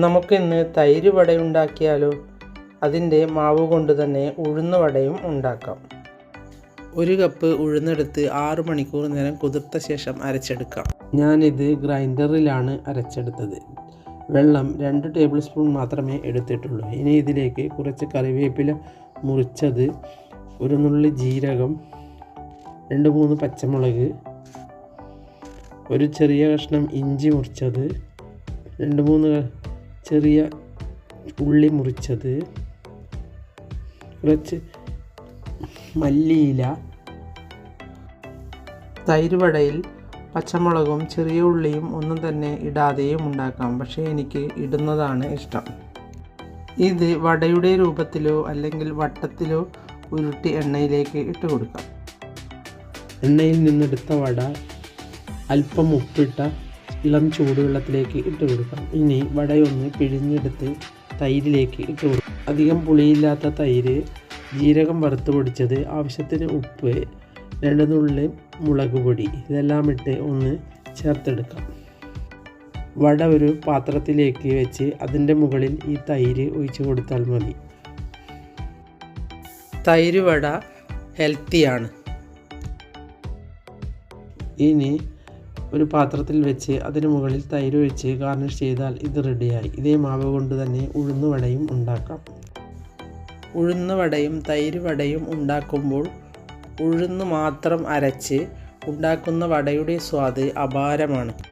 നമുക്കിന്ന് തൈര് വട ഉണ്ടാക്കിയാലോ? അതിൻ്റെ മാവ് കൊണ്ട് തന്നെ ഉഴുന്ന് വടയും ഉണ്ടാക്കാം. 1 കപ്പ് ഉഴുന്നെടുത്ത് 6 മണിക്കൂർ നേരം കുതിർത്ത ശേഷം അരച്ചെടുക്കാം. ഞാനിത് ഗ്രൈൻഡറിലാണ് അരച്ചെടുത്തത്. വെള്ളം 2 ടേബിൾ സ്പൂൺ മാത്രമേ എടുത്തിട്ടുള്ളൂ. ഇനി ഇതിലേക്ക് കുറച്ച് കറിവേപ്പില മുറിച്ചത്, ഒരു നുള്ളി ജീരകം, 2-3 പച്ചമുളക്, ഒരു ചെറിയ കഷ്ണം ഇഞ്ചി മുറിച്ചത്, 2-3 ചെറിയ ഉള്ളി മുറിച്ചത്, കുറച്ച് മല്ലിയില. തൈര് വടയിൽ പച്ചമുളകും ചെറിയ ഉള്ളിയും ഒന്നും തന്നെ ഇടാതെയും ഉണ്ടാക്കാം, പക്ഷേ എനിക്ക് ഇടുന്നതാണ് ഇഷ്ടം. ഇത് വടയുടെ രൂപത്തിലോ അല്ലെങ്കിൽ വട്ടത്തിലോ ഉരുട്ടി എണ്ണയിലേക്ക് ഇട്ട് കൊടുക്കാം. എണ്ണയിൽ നിന്നെടുത്ത വട അല്പം ഉപ്പിട്ട ഇളം ചൂടുവെള്ളത്തിലേക്ക് ഇട്ട് കൊടുക്കാം. ഇനി വടയൊന്ന് പിഴിഞ്ഞെടുത്ത് തൈരിലേക്ക് ഇട്ട് കൊടുക്കാം. അധികം പുളിയില്ലാത്ത തൈര്, ജീരകം വറുത്ത് പൊടിച്ചത്, ആവശ്യത്തിന് ഉപ്പ്, 2 നുള്ളി മുളക് പൊടി, ഇതെല്ലാം ഇട്ട് ഒന്ന് ചേർത്തെടുക്കാം. വട ഒരു പാത്രത്തിലേക്ക് വെച്ച് അതിൻ്റെ മുകളിൽ ഈ തൈര് ഒഴിച്ച് കൊടുത്താൽ മതി. തൈര് വട ഹെൽത്തിയാണ്. ഇനി ഒരു പാത്രത്തിൽ വെച്ച് അതിന് മുകളിൽ തൈര് ഒഴിച്ച് ഗാർണിഷ് ചെയ്താൽ ഇത് റെഡിയായി. ഇതേ മാവ് കൊണ്ട് തന്നെ ഉഴുന്ന് വടയും ഉണ്ടാക്കാം. ഉഴുന്ന് വടയും തൈര് വടയും ഉണ്ടാക്കുമ്പോൾ ഉഴുന്ന് മാത്രം അരച്ച് ഉണ്ടാക്കുന്ന വടയുടെ സ്വാദ് അപാരമാണ്.